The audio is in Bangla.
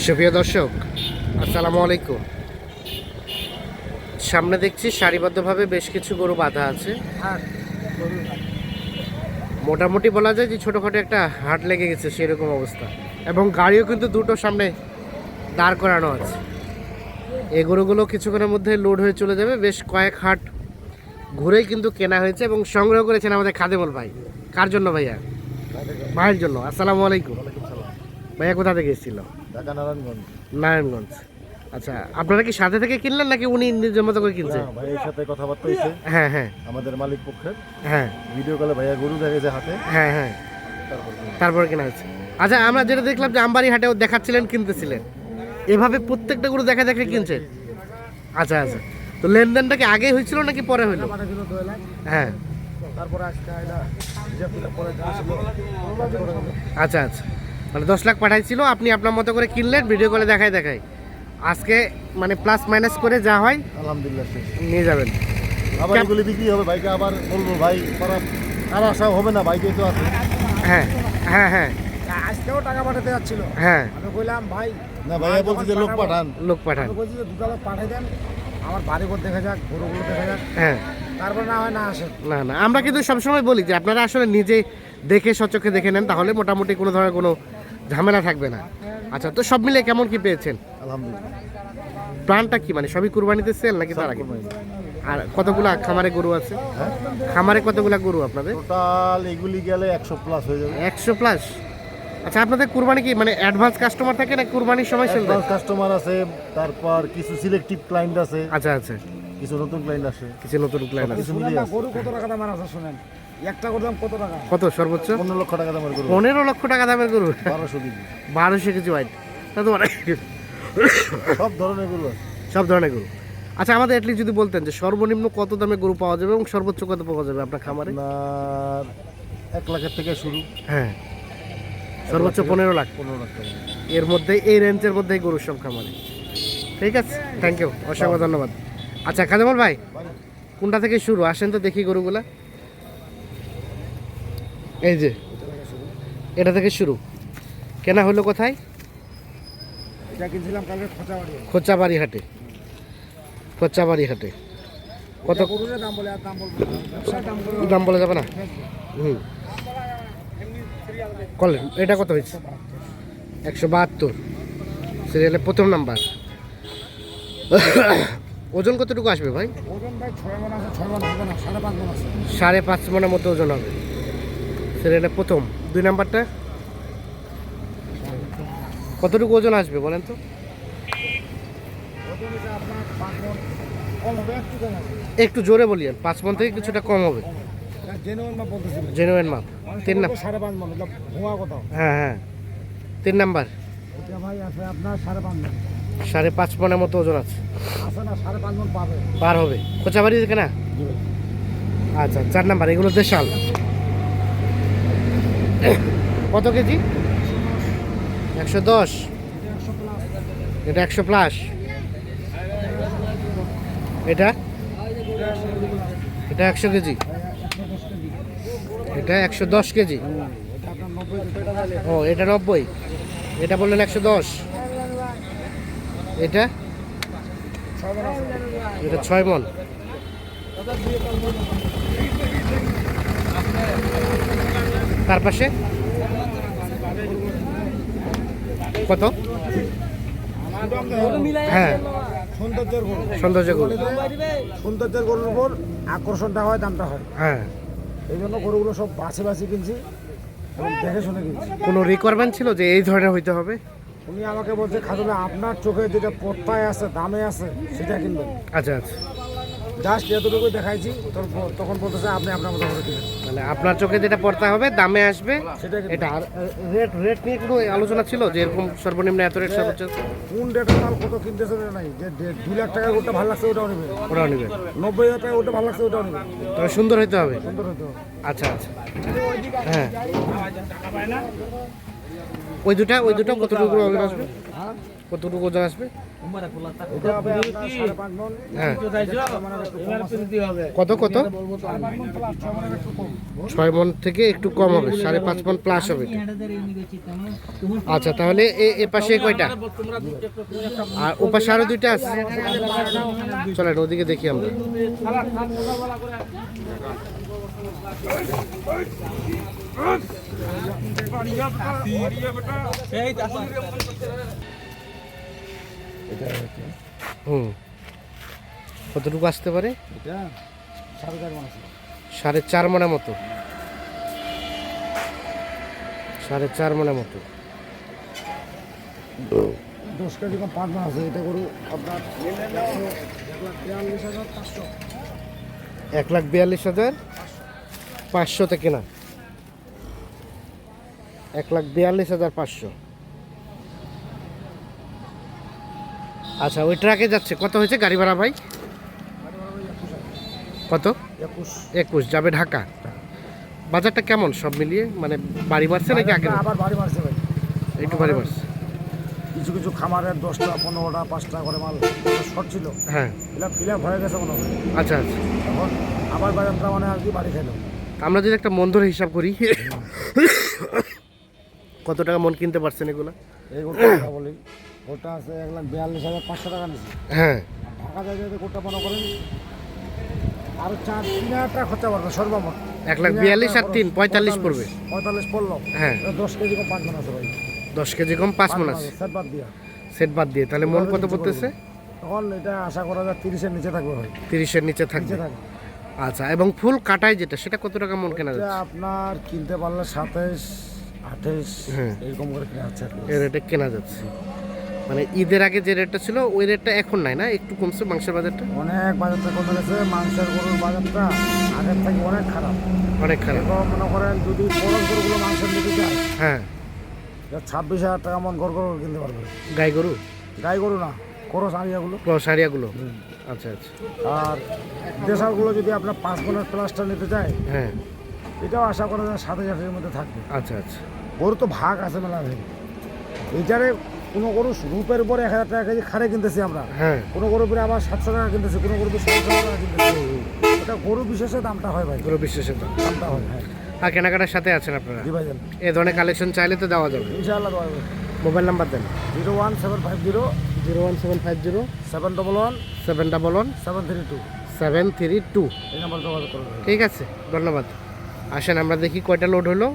সুপ্রিয় দর্শক, আসসালামু আলাইকুম। সামনে দেখছি সারিবদ্ধভাবে বেশ কিছু গরু বাঁধা আছে। মোটামুটি বলা যায় যে ছোটোখাটো একটা হাট লেগে গেছে সেরকম অবস্থা, এবং গাড়িও কিন্তু দুটো সামনে দাঁড় করানো আছে। এই গরুগুলো কিছুক্ষণের মধ্যে লোড হয়ে চলে যাবে। বেশ কয়েক হাট ঘুরেই কিন্তু কেনা হয়েছে এবং সংগ্রহ করেছেন আমাদের খাদেমুল ভাই। কার জন্য ভাইয়া? ভাইয়ের জন্য। আসসালামু আলাইকুম। ভাইয়া কোথা থেকে এসেছিল? ঢাকা নারায়ণগঞ্জ। নারায়ণগঞ্জ। আচ্ছা, আপনারা কি সাথে থেকে কিনলেন নাকি উনি নিজের মতো করে কিনছে? ভাইয়ের সাথে কথাবার্তা হয়েছে। হ্যাঁ হ্যাঁ আমাদের মালিক পক্ষের। হ্যাঁ ভিডিও কলে ভাইয়া গরু দেখেছে হাতে। হ্যাঁ হ্যাঁ তারপরে কেনা হয়েছে। আচ্ছা, আমরা যেটা দেখলাম যে আমবাড়ি হাটেও দেখাচ্ছিলেন, কিনতেছিলেন, এভাবে প্রত্যেকটা গরু দেখা দেখে কিনছেন? আচ্ছা আচ্ছা, তো লেনদেনটা কি আগে হয়েছিল নাকি পরে হইলো? হ্যাঁ, তারপরে আজকে আইলা হিসাব কিতাব করে দিয়েছিল। আচ্ছা আচ্ছা, মানে 10 লাখ পাঠাইছিল, আপনি আপনার মতো করে কিনলেন, ভিডিও কলে দেখাই আজকে মানে প্লাস মাইনাস করে যা হয় আলহামদুলিল্লাহ শেষ। নিয়ে যাবেন। আবার এগুলি বিক্রি হবে, ভাইকে আবার বলবো ভাই খারাপ আর আশা হবে না, ভাইকে তো আছে। হ্যাঁ হ্যাঁ হ্যাঁ আজকেও টাকা পাঠাতে যাচ্ছিল। হ্যাঁ, আমি বললাম ভাই না ভাইয়া বলছি যে লোক পাঠান। লোক পাঠান। আমি বলছি যে দুটো লোক পাঠিয়ে দেন, আমার বাড়িঘর দেখা যাক, গরুগুলো দেখা যাক, হ্যাঁ, তারপর না হয় না আসে। না না, আমরা কিন্তু সবসময় বলি যে আপনারা আসলে নিজে দেখে সচক্ষে দেখে নেন, তাহলে মোটামুটি কোনো ধরনের কোনো ঝামেলা থাকবে না। আচ্ছা, তো সব মিলে কেমন কি পেয়েছেন? আলহামদুলিল্লাহ। প্ল্যানটা কি, মানে সবই কুরবানিতে সেল নাকি তার আগে? আর কতগুলা খামারে গরু আছে? হ্যাঁ, খামারে কতগুলা গরু আপনাদের? টোটাল এগুলি গেলে 100 প্লাস হয়ে যাবে। 100 প্লাস। আচ্ছা, আপনাদের কুরবানি কি মানে অ্যাডভান্স কাস্টমার থাকে না কুরবানির সময় সেল দেন? কাস্টমার আছে, তারপর কিছু সিলেক্টিভ ক্লায়েন্ট আছে, আচ্ছা আচ্ছা, কিছু নতুন ক্লায়েন্ট আছে। কিছু নতুন ক্লায়েন্ট আছে। কিছু শুনেন মিলিয়ে না, আছে। গরু কত টাকা দামের আছে শুনেন। একটা গরুর দাম কত টাকা? কত সর্বোচ্চ? 15 লক্ষ টাকা দামের গরু। 15 লক্ষ টাকা দামের গরু? 1200 কেজি। 1200 KG white. তা তো অনেক। সব ধরনের গরু আছে। সব ধরনের গরু। আচ্ছা, আমাদের এটলিস্ট যদি বলতেন যে সর্বনিম্ন কত দামে গরু পাওয়া যাবে এবং সর্বোচ্চ কত পাওয়া যাবে আপনার খামারে? আপনার 1 লাখের থেকে শুরু। হ্যাঁ, সর্বোচ্চ 15 লাখ। 15 লাখ টাকা। এর মধ্যে, এই রেঞ্জের মধ্যেই গরুর সব খামারে। ঠিক আছে, থ্যাংক ইউ, অসংখ্য ধন্যবাদ। আচ্ছা খাদেমুল ভাই, কোনটা থেকে শুরু? আসেন তো দেখি গরুগুলা। এই যে এটা থেকে শুরু। কেনা হলো কোথায়? এটা কিনছিলাম কালকে খোঁচাবাড়ি। খোঁচাবাড়ি হাটে। খোঁচাবাড়ি হাটে কত গরুর দাম বলে আর দাম বলবো না। ব্যবসার দাম বলে দাম বলা যাবে না? হুম, কলেন এটা কত হয়েছে? 172, সিরিয়ালে প্রথম নাম্বার। ওজন কতটুকু আসবে ভাই? ওজন ভাই 6 মণ আছে, 6 মণ হবে না, 5.5 মণ আছে। 5.5 মনের মতো ওজন হবে। সিরিয়ালে প্রথম। 2 নাম্বারটা কতটুকু ওজন আসবে বলেন তো? ওজন এটা আপনার 5 মণ কম হবে, একটু কম হবে। একটু জোরে বলিয়েন। 5 মন থেকে কিছুটা কম হবে। জেনুইন মাপ বলতেছিলেন। জেনুইন মাপ। 3 নাম্বার। 5.5 মণ, এটা ভুয়া কথা। হ্যাঁ হ্যাঁ, 3 নাম্বার। এটা ভাই আছে আপনার 5.5 মণ। 5.5 মনের মতো ওজন আছে। আছে না, 5.5 মণ পাবে। পার হবে। খোঁচাবাড়ি থেকে না? আচ্ছা, 4 নাম্বার। এগুলো দেশাল। কত কেজি? 110। এটা 100 প্লাস। এটা এটা 100 কেজি। এটা 110 কেজি। এটা আপনার 90। ও, এটা 90। এটা বললেন 110। এটা 6 মণ আছে। এটা 6 মন। তার পাশে কত? হ্যাঁ, সৌন্দর্যের গরু। সৌন্দর্য গরু। সৌন্দর্যের গরুর উপর আকর্ষণটা হয়, দামটা হয়। হ্যাঁ, এই জন্য গরুগুলো সব বাছে বাছে কিনছি এবং দেখে শুনে কিনছি। কোনো রিকোয়ারমেন্ট ছিল যে এই ধরনের হইতে হবে? উনি আমাকে বলছে খাদুলে আপনার চোখে যেটা পড়তায় আছে, দামে আছে, সেটা কিনবেন। আচ্ছা আচ্ছা, জাস্ট এতটুকুই দেখাইছি, তখন বলতেছে আপনি আপনার মতো করে কিনবেন। মানে আপনার চোখে যেটা পড়তে হবে, দামে আসবে সেটা কিনবেন। এটা। আর রেট নিয়ে কোনো আলোচনা ছিল যে এরকম সর্বনিম্ন এত রেট, সর্বোচ্চ? কোন রেটের মাল কত কিনতেছে না নাই, যে 2 লাখ টাকার ওটা ভালো লাগছে ওটাও নেবে, ওরাও নেবেন। 90,000 টাকা ওটা ভালো লাগছে ওটাও নেবে। তবে সুন্দর হইতে হবে। সুন্দর হতে হবে। আচ্ছা আচ্ছা, হ্যাঁ। ওই দুটো কতটুকু ওজন আসবে? কতটুকু ওজন আসবে? এটা হবে আপনার 5.5 মণ। হ্যাঁ। এটা 6 মণের একটু কম আছে। কত কত? 5 মণ প্লাস 6 মণের একটু কম। 6 মণ থেকে একটু কম হবে, 5.5 মণ প্লাস হবে এটা। আচ্ছা, তাহলে এ পাশে কয়টা? আর ও পাশে আরো দুইটা আছে। চলেন ওদিকে দেখি আমরা। হুম, কতটুকু আসতে পারে? এটা 4.5 মণ আছে। 4.5 মণের মতো। 4.5 মণের মতো। 10 কেজি কম 5 মণ আছে। এটা গরু আপনার 1,42,500। 1,42,500 তে কেনা। 1,42,500। আচ্ছা, ওই ট্রাকে যাচ্ছে। কত হয়েছে গাড়ি ভাড়া ভাই? কত? 21 যাবে ঢাকা। বাজারটা কেমন সব মিলিয়ে, মানে বাড়ি বাড়ছে নাকি আগে? আবার বাড়ি মারছে ভাই। একটু বাড়ি বাড়ছে। কিছু কিছু খামারের 10টা 15টা 5টা করে মাল শর্ট ছিল, হ্যাঁ। ফিলাপ হয়ে গেছে মনে হয়। আচ্ছা আচ্ছা, এখন আবার বাজারটা মানে আর কি বাড়ি খেলো। আমরা যদি একটা মন ধরে হিসাব করি, কত টাকা মন কিনতে পারছেন এগুলো? এই গোটা কথা বলি, গোটা আছে 1,42,500 টাকা নিয়েছি। হ্যাঁ। ঢাকা যাইতে গোটা মনে করেন আর 3,000 টাকা খরচা পড়বে সর্বমোট। 1,42,000 আর 3 45 পড়বে। 45 পড়লো। হ্যাঁ। 10 কেজি কম 5 মণ আছে ভাই। 10 কেজি কম 5 মণ আছে সেট বাদ দিয়া। সেট বাদ দিয়ে, তাহলে মন কত পড়তেছে? তখন এটা আশা করা যায় 30-এর নিচে থাকবে ভাই। 30-এর নিচে থাকবে। নিচে থাকবে। আচ্ছা, এবং ফুল কাটায় যেটা, সেটা কত টাকা মন কেনা এটা যাচ্ছে? আপনার কিনতে পারলে 27, 28 হ্যাঁ। এরকম করে কেনা যাচ্ছে আর কি। এই রেটে কেনা যাচ্ছে। মানে ঈদের আগে যে রেটটা ছিল ওই রেটটা এখন নাই না, একটু কমছে মাংসের বাজারটা? অনেক বাজারটা কমে গেছে। মাংসের গরুর বাজারটা আগের থেকে অনেক খারাপ। অনেক খারাপ। এরকম মনে করেন যদি বড় গরুগুলো মাংসের নিতে চায়, হ্যাঁ। 26,000 টাকা মন গরু কিনতে পারবে। গাই গরু, গাই গরু না, করস আড়িয়াগুলো। সারিয়াগুলো। আচ্ছা আচ্ছা। আর দেশালগুলো যদি আপনার 5 মণের প্লাসটা নিতে চায়, হ্যাঁ। এটাও আশা করা যায় 7,000-এর মধ্যে থাকবে। আচ্ছা আচ্ছা। গরু তো ভাগ আছে মেলা ভাই। এইটারে কোনো গরু রূপের উপরে 1,000 টাকা কেজি খারে কিনতেছি আমরা, হ্যাঁ। কোনো গরুর উপরে আবার 700 টাকা কিনতেছি, কোনো গরুর উপরে 700 টাকা কিনতেছি। এটা গরু বিশেষে দামটা হয় ভাই, গরু বিশেষের দাম। দামটা হয়। হ্যাঁ আর কেনাকাটার সাথে আছেন আপনারা? জি ভাইজান, এই ধরনের কালেকশন চাইলে তো দেওয়া যাবে। ইনশাআল্লাহ দেওয়া যাবে। মোবাইল নাম্বার দেন। 01750 01750 711 711 732। 732। এই নাম্বার যোগাযোগ করবেন। ঠিক আছে, ধন্যবাদ। আসেন আমরা দেখি কয়টা লোড হলো।